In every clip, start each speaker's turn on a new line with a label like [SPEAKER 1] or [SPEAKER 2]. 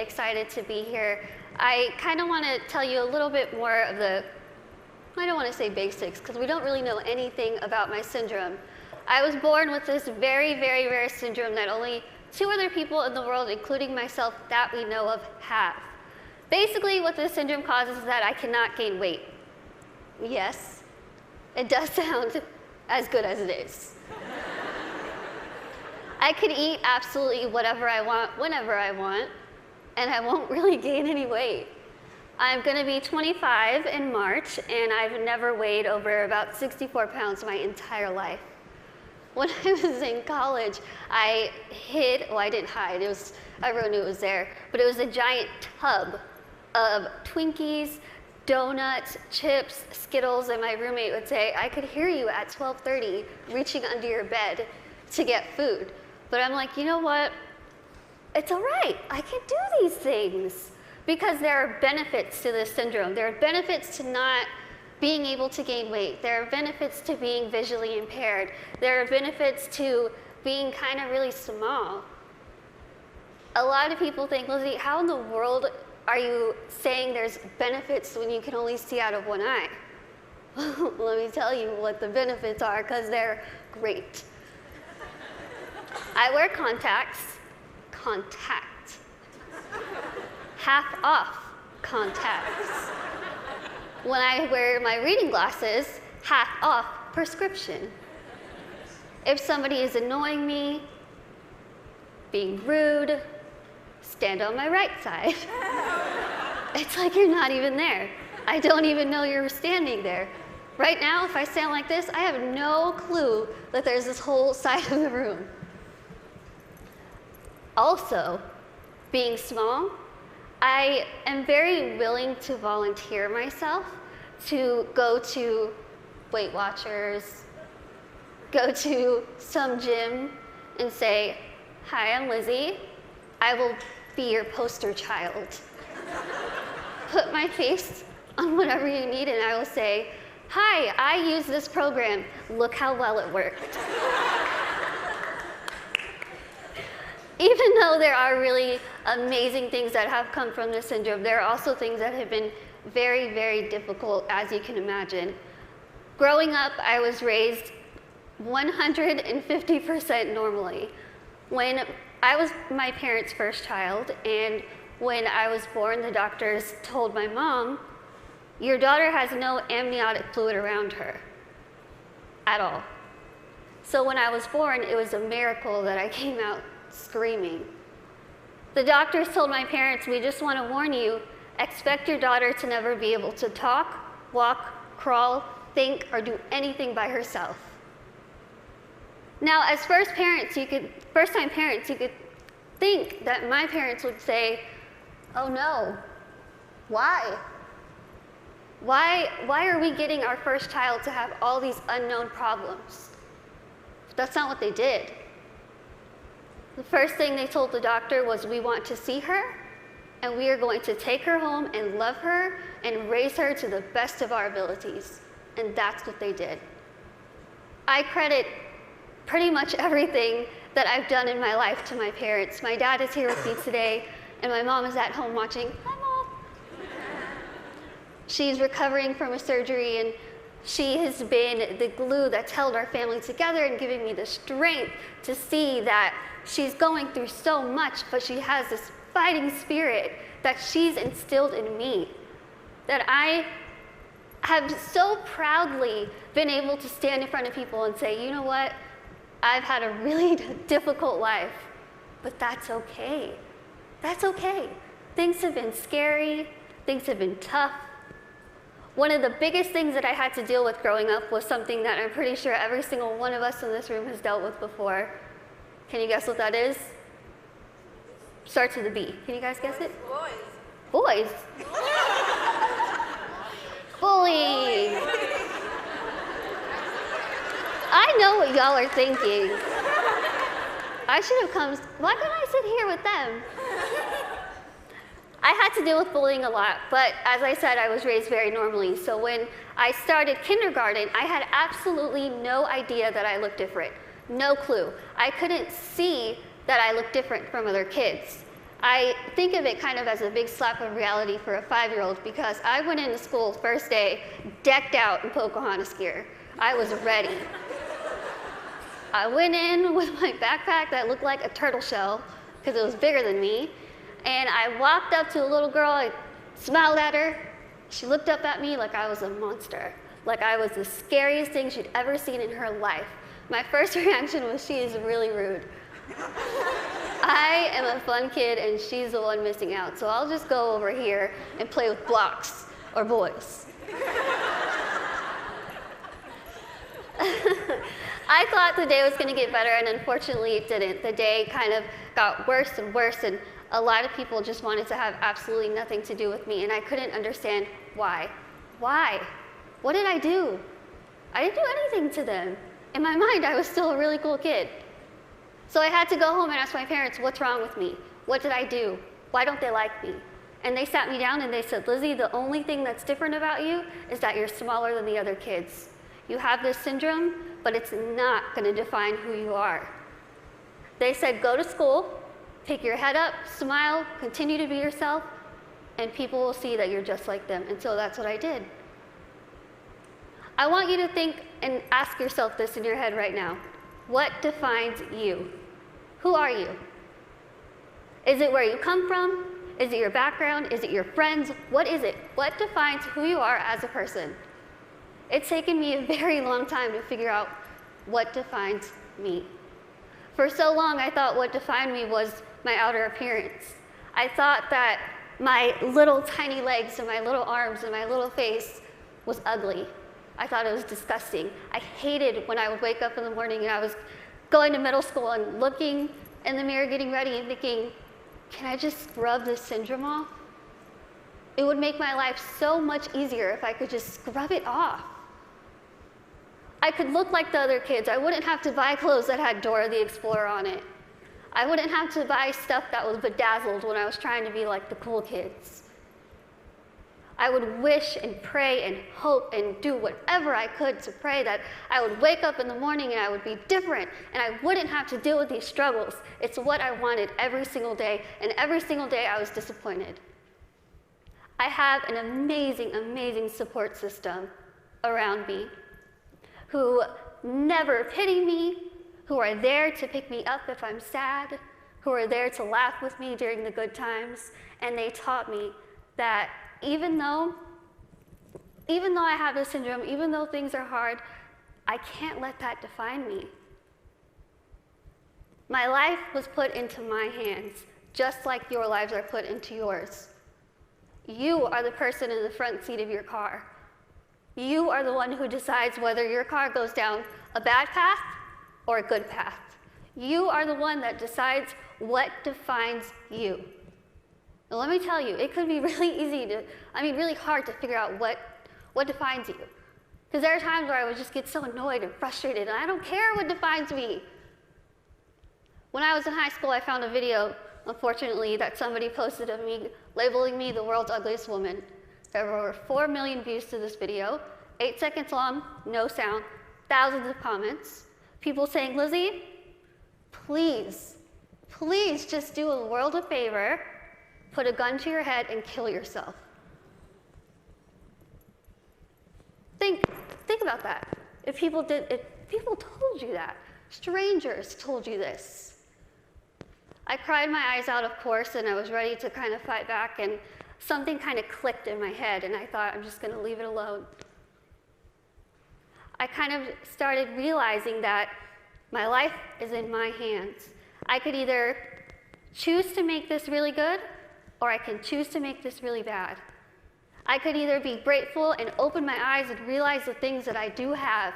[SPEAKER 1] excited to be here. I kind of want to tell you a little bit more of the, I don't want to say basics, because we don't really know anything about my syndrome. I was born with this very, very rare syndrome that only 2 other people in the world, including myself, that we know of, have. Basically, what this syndrome causes is that I cannot gain weight. Yes, it does sound as good as it is. I could eat absolutely whatever I want, whenever I want, and I won't really gain any weight. I'm going to be 25 in March, and I've never weighed over about 64 pounds my entire life. When I was in college, I hid, well, I didn't hide, everyone knew it was there, but it was a giant tub of Twinkies, donuts, chips, Skittles, and my roommate would say, I could hear you at 12:30 reaching under your bed to get food. But I'm like, you know what? It's all right. I can do these things because there are benefits to this syndrome. There are benefits to not being able to gain weight. There are benefits to being visually impaired. There are benefits to being kind of really small. A lot of people think, Lizzie, how in the world are you saying there's benefits when you can only see out of one eye? Let me tell you what the benefits are, because they're great. I wear contacts, half off contacts. When I wear my reading glasses, half off prescription. If somebody is annoying me, being rude, stand on my right side. It's like you're not even there. I don't even know you're standing there. Right now, if I stand like this, I have no clue that there's this whole side of the room. Also, being small, I am very willing to volunteer myself to go to Weight Watchers, go to some gym and say, hi, I'm Lizzie. I will be your poster child. Put my face on whatever you need and I will say, hi, I use this program. Look how well it worked. Even though there are really amazing things that have come from this syndrome, there are also things that have been very, very difficult, as you can imagine. Growing up, I was raised 150% normally. When I was my parents' first child, and when I was born, the doctors told my mom, your daughter has no amniotic fluid around her at all. So when I was born, it was a miracle that I came out screaming. The doctors told my parents, we just want to warn you, expect your daughter to never be able to talk, walk, crawl, think, or do anything by herself. Now, as first-time parents, you could think that my parents would say, oh no, why? Why are we getting our first child to have all these unknown problems? But that's not what they did. The first thing they told the doctor was, we want to see her, and we are going to take her home and love her and raise her to the best of our abilities. And that's what they did. I credit pretty much everything that I've done in my life to my parents. My dad is here with me today, and my mom is at home watching. Hi, Mom. She's recovering from a surgery, and she has been the glue that's held our family together and giving me the strength to see that she's going through so much, but she has this fighting spirit that she's instilled in me, that I have so proudly been able to stand in front of people and say, you know what, I've had a really difficult life, but that's okay. That's okay. Things have been scary, things have been tough. One of the biggest things that I had to deal with growing up was something that I'm pretty sure every single one of us in this room has dealt with before. Can you guess what that is? Starts with a B. Can you guys guess it? Boys. Bullying. I know what y'all are thinking. I should have come, why couldn't I sit here with them? I had to deal with bullying a lot, but as I said, I was raised very normally. So when I started kindergarten, I had absolutely no idea that I looked different. No clue. I couldn't see that I looked different from other kids. I think of it kind of as a big slap of reality for a 5-year-old because I went into school first day decked out in Pocahontas gear. I was ready. I went in with my backpack that looked like a turtle shell because it was bigger than me, and I walked up to a little girl, I smiled at her. She looked up at me like I was a monster, like I was the scariest thing she'd ever seen in her life. My first reaction was, she is really rude. I am a fun kid and she's the one missing out, so I'll just go over here and play with blocks or boys. I thought the day was going to get better, and unfortunately it didn't. The day kind of got worse and worse, and a lot of people just wanted to have absolutely nothing to do with me, and I couldn't understand why. Why? What did I do? I didn't do anything to them. In my mind, I was still a really cool kid. So I had to go home and ask my parents, what's wrong with me? What did I do? Why don't they like me? And they sat me down and they said, Lizzie, the only thing that's different about you is that you're smaller than the other kids. You have this syndrome, but it's not going to define who you are. They said, go to school, pick your head up, smile, continue to be yourself, and people will see that you're just like them. And so that's what I did. I want you to think and ask yourself this in your head right now. What defines you? Who are you? Is it where you come from? Is it your background? Is it your friends? What is it? What defines who you are as a person? It's taken me a very long time to figure out what defines me. For so long, I thought what defined me was my outer appearance. I thought that my little tiny legs and my little arms and my little face was ugly. I thought it was disgusting. I hated when I would wake up in the morning and I was going to middle school and looking in the mirror, getting ready and thinking, can I just scrub this syndrome off? It would make my life so much easier if I could just scrub it off. I could look like the other kids. I wouldn't have to buy clothes that had Dora the Explorer on it. I wouldn't have to buy stuff that was bedazzled when I was trying to be like the cool kids. I would wish and pray and hope and do whatever I could to pray that I would wake up in the morning and I would be different and I wouldn't have to deal with these struggles. It's what I wanted every single day, and every single day I was disappointed. I have an amazing, amazing support system around me who never pity me, who are there to pick me up if I'm sad, who are there to laugh with me during the good times, and they taught me that even though I have this syndrome, even though things are hard, I can't let that define me. My life was put into my hands, just like your lives are put into yours. You are the person in the front seat of your car. You are the one who decides whether your car goes down a bad path or a good path. You are the one that decides what defines you. Now, let me tell you, it could be really hard to figure out what defines you. Because there are times where I would just get so annoyed and frustrated, and I don't care what defines me. When I was in high school, I found a video, unfortunately, that somebody posted of me, labeling me the world's ugliest woman. There were over 4 million views to this video, 8 seconds long, no sound, thousands of comments. People saying, Lizzie, please just do a world a favor, put a gun to your head and kill yourself. Think about that. If people told you that, strangers told you this. I cried my eyes out, of course, and I was ready to kind of fight back, and something kind of clicked in my head, and I thought, I'm just going to leave it alone. I kind of started realizing that my life is in my hands. I could either choose to make this really good, or I can choose to make this really bad. I could either be grateful and open my eyes and realize the things that I do have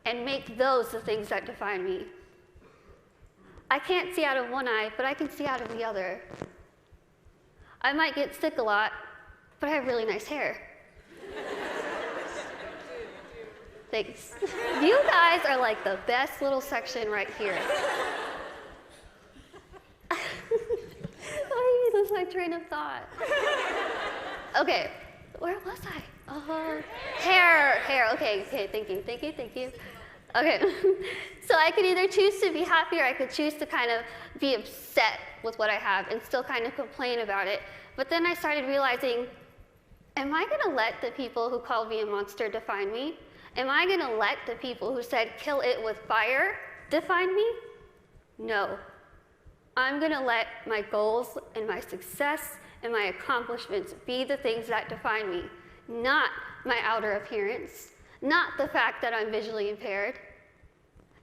[SPEAKER 1] and make those the things that define me. I can't see out of one eye, but I can see out of the other. I might get sick a lot, but I have really nice hair. Thanks. You guys are like the best little section right here. I lose my train of thought. Okay, where was I? Hair. Okay, thank you. Okay, so I could either choose to be happy or I could choose to kind of be upset with what I have and still kind of complain about it. But then I started realizing, am I gonna let the people who called me a monster define me? Am I gonna let the people who said kill it with fire define me? No. I'm gonna let my goals and my success and my accomplishments be the things that define me, not my outer appearance, not the fact that I'm visually impaired,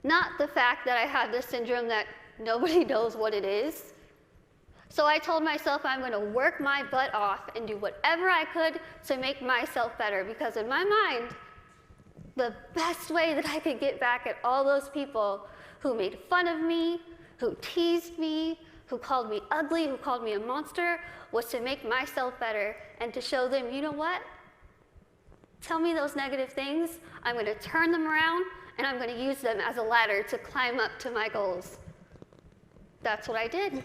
[SPEAKER 1] not the fact that I have this syndrome that nobody knows what it is. So I told myself I'm going to work my butt off and do whatever I could to make myself better, because in my mind, the best way that I could get back at all those people who made fun of me, who teased me, who called me ugly, who called me a monster, was to make myself better and to show them, you know what? Tell me those negative things, I'm going to turn them around, and I'm going to use them as a ladder to climb up to my goals. That's what I did.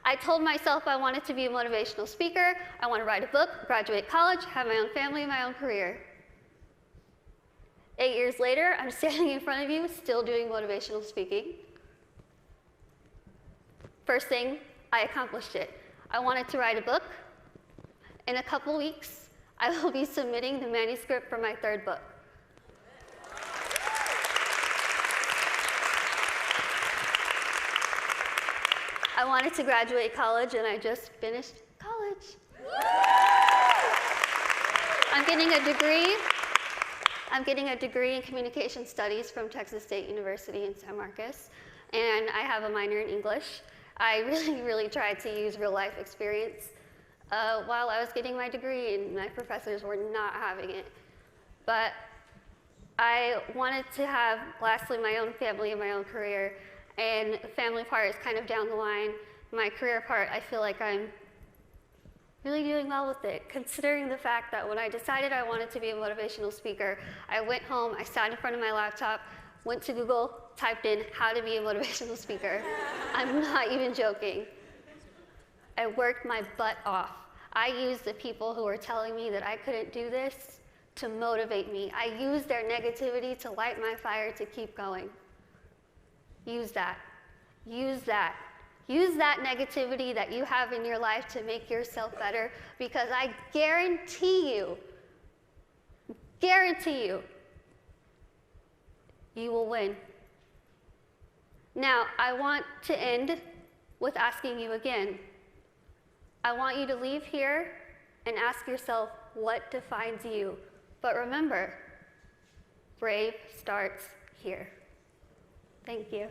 [SPEAKER 1] I told myself I wanted to be a motivational speaker, I want to write a book, graduate college, have my own family and my own career. 8 years later, I'm standing in front of you, still doing motivational speaking. First thing, I accomplished it. I wanted to write a book. In a couple weeks, I will be submitting the manuscript for my third book. I wanted to graduate college, and I just finished college. I'm getting a degree in communication studies from Texas State University in San Marcos, and I have a minor in English. I really tried to use real life experience while I was getting my degree, and my professors were not having it. But I wanted to have, lastly, my own family and my own career, and the family part is kind of down the line. My career part, I feel like I'm really doing well with it, considering the fact that when I decided I wanted to be a motivational speaker, I went home, I sat in front of my laptop, went to Google, typed in how to be a motivational speaker. I'm not even joking. I worked my butt off. I used the people who were telling me that I couldn't do this to motivate me. I used their negativity to light my fire to keep going. Use that. Use that. Use that negativity that you have in your life to make yourself better, because I guarantee you, you will win. Now, I want to end with asking you again. I want you to leave here and ask yourself what defines you. But remember, brave starts here. Thank you.